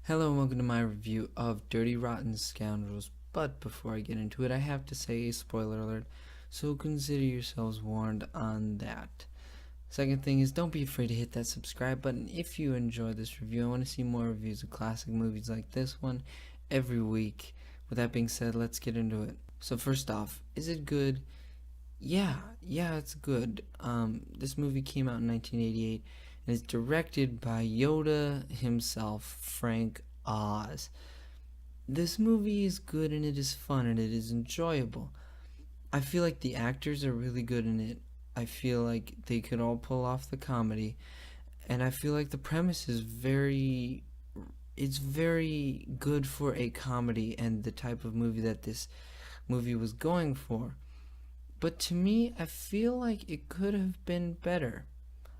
Hello and welcome to my review of Dirty Rotten Scoundrels, but before I get into it, I have to say a spoiler alert, so consider yourselves warned on that. Second thing is, don't be afraid to hit that subscribe button if you enjoy this review. I want to see more reviews of classic movies like this one every week. With that being said, let's get into it. So first off, is it good? Yeah, it's good. This movie came out in 1988 and is directed by Yoda himself, Frank Oz. This movie is good and it is fun and it is enjoyable. I feel like the actors are really good in it. I feel like they could all pull off the comedy, and I feel like the premise is it's very good for a comedy and the type of movie that this movie was going for. But to me, I feel like it could have been better.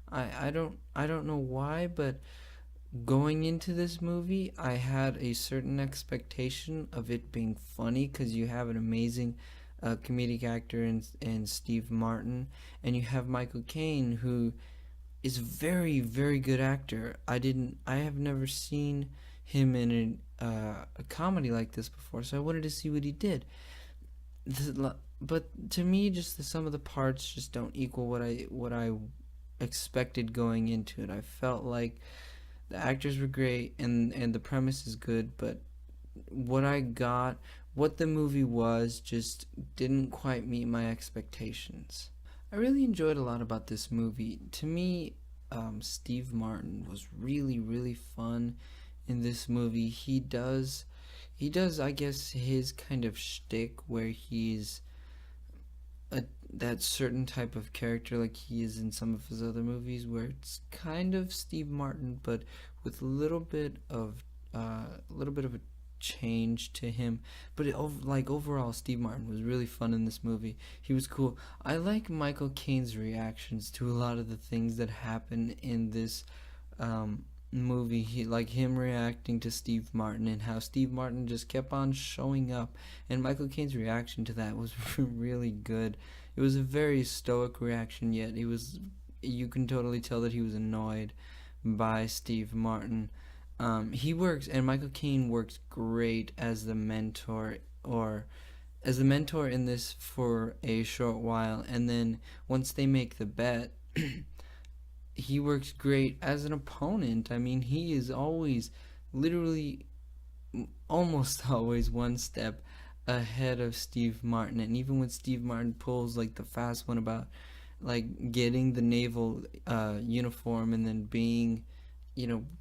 I don't know why, but going into this movie, I had a certain expectation of it being funny because you have an amazing comedic actor in Steve Martin, and you have Michael Caine, who is very good actor. I have never seen him in a comedy like this before, so I wanted to see what he did. But to me, just some of the parts just don't equal what I expected going into it. I felt like the actors were great and the premise is good, but what the movie was, just didn't quite meet my expectations. I really enjoyed a lot about this movie. To me, Steve Martin was really fun in this movie. He does, I guess, his kind of shtick where he's that certain type of character like he is in some of his other movies, where it's kind of Steve Martin but with a little bit of a change to him. But overall, Steve Martin was really fun in this movie. He was cool. I like Michael Caine's reactions to a lot of the things that happen in this movie. He, like him reacting to Steve Martin and how Steve Martin just kept on showing up, and Michael Caine's reaction to that was really good. It was a very stoic reaction, yet you can totally tell that he was annoyed by Steve Martin. And Michael Caine works great as the mentor, in this for a short while, and then once they make the bet, he works great as an opponent. I mean, he is always, literally, almost always one step ahead of Steve Martin. And even when Steve Martin pulls like the fast one about like getting the naval uniform and then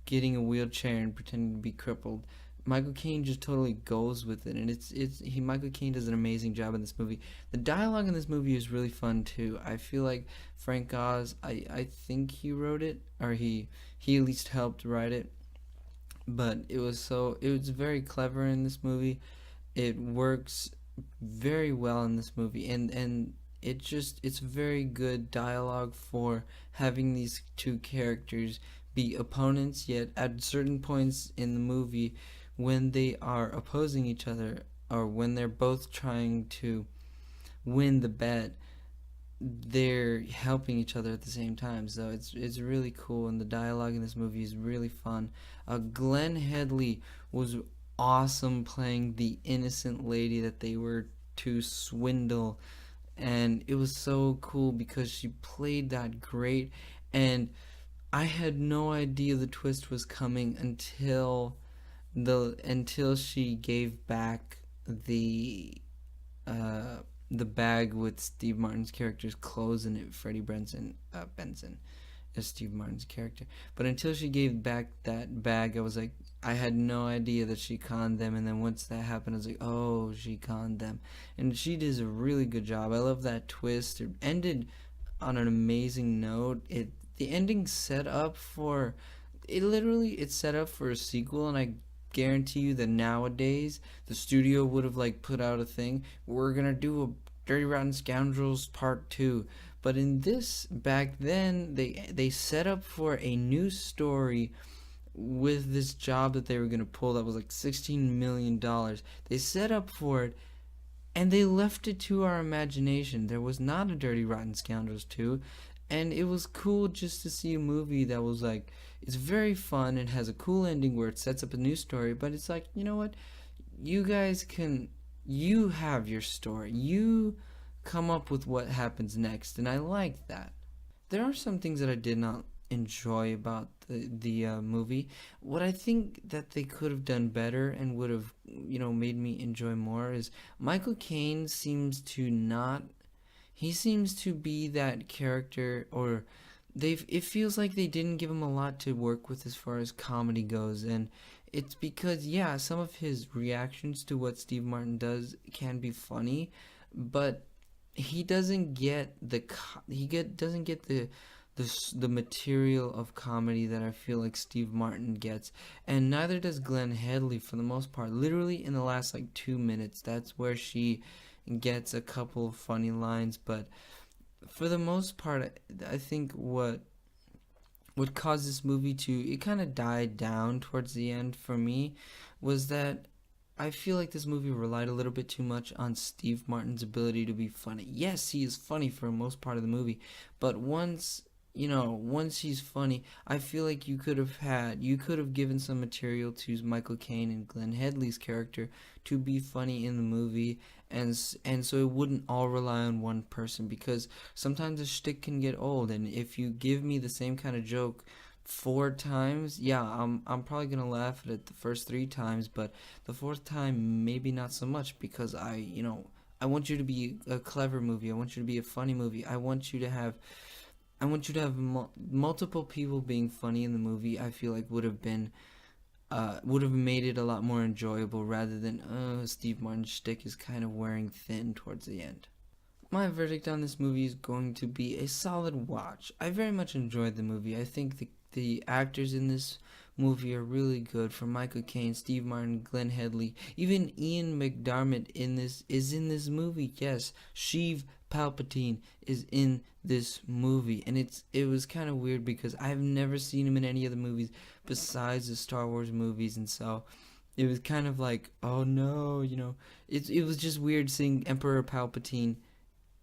getting a wheelchair and pretending to be crippled, Michael Caine just totally goes with it, and Michael Caine does an amazing job in this movie. The dialogue in this movie is really fun too. I feel like Frank Oz, I think he wrote it, or he at least helped write it, but it was very clever in this movie. It works very well in this movie, and it's very good dialogue for having these two characters be opponents, yet at certain points in the movie, when they are opposing each other or when they're both trying to win the bet, they're helping each other at the same time. So it's really cool, and the dialogue in this movie is really fun. Glenn Headley was awesome playing the innocent lady that they were to swindle, and it was so cool because she played that great, and I had no idea the twist was coming until she gave back the bag with Steve Martin's character's clothes in it. Freddie Benson is Steve Martin's character. But until she gave back that bag, I had no idea that she conned them. And then once that happened, I was like, oh, she conned them. And she does a really good job. I love that twist. It ended on an amazing note. The ending set up for it's set up for a sequel, and I guarantee you that nowadays the studio would have put out a thing, we're gonna do a Dirty Rotten Scoundrels Part 2. But in this, back then, they set up for a new story with this job that they were gonna pull that was like $16 million. They set up for it, and they left it to our imagination. There was not a Dirty Rotten Scoundrels 2. And it was cool just to see a movie that was It's very fun. It has a cool ending where it sets up a new story, but it's like, you know what? You guys can, you have your story. You come up with what happens next, and I like that. There are some things that I did not enjoy about the movie. What I think that they could have done better and would have, made me enjoy more is Michael Caine seems to not. He seems to be that character, or they've. It feels like they didn't give him a lot to work with as far as comedy goes, and it's because yeah, some of his reactions to what Steve Martin does can be funny, but he doesn't get doesn't get the material of comedy that I feel like Steve Martin gets, and neither does Glenn Headley for the most part. Literally in the last like 2 minutes, that's where she gets a couple of funny lines, but for the most part, I think what caused this movie to it kind of died down towards the end for me was that I feel like this movie relied a little bit too much on Steve Martin's ability to be funny. Yes, he is funny for most part of the movie, but once he's funny, I feel like you could have given some material to Michael Caine and Glenn Headley's character to be funny in the movie, and so it wouldn't all rely on one person, because sometimes the shtick can get old, and if you give me the same kind of joke 4 times, yeah, I'm probably gonna laugh at it the first 3 times, but the fourth time maybe not so much, because I want you to be a clever movie. I want you to be a funny movie. I want you to have multiple people being funny in the movie. I feel like would have made it a lot more enjoyable, rather than Steve Martin's shtick is kind of wearing thin towards the end. My verdict on this movie is going to be a solid watch. I very much enjoyed the movie. I think the actors in this movie are really good. From Michael Caine, Steve Martin, Glenn Headley, even Ian McDiarmid is in this movie. Yes, Sheev Palpatine is in this movie, and it was kind of weird because I've never seen him in any other movies besides the Star Wars movies, and so it was kind of like, oh no, it was just weird seeing Emperor Palpatine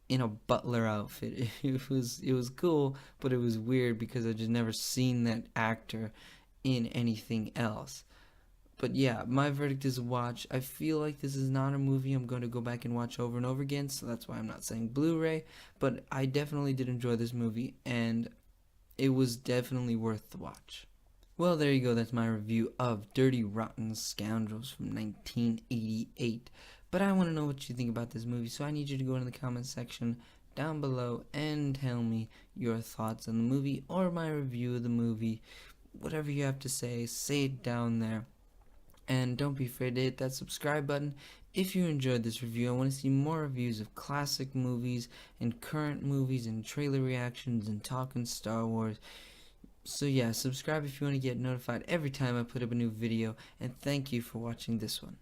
in a butler outfit. It was cool, but it was weird because I just never seen that actor in anything else. But yeah, my verdict is watch. I feel like this is not a movie I'm going to go back and watch over and over again, so that's why I'm not saying Blu-ray, but I definitely did enjoy this movie, and it was definitely worth the watch. Well, there you go. That's my review of Dirty Rotten Scoundrels from 1988. But I want to know what you think about this movie, so I need you to go in the comment section down below and tell me your thoughts on the movie or my review of the movie. Whatever you have to say it down there. And don't be afraid to hit that subscribe button if you enjoyed this review. I want to see more reviews of classic movies and current movies and trailer reactions and talking Star Wars. So yeah, subscribe if you want to get notified every time I put up a new video, and thank you for watching this one.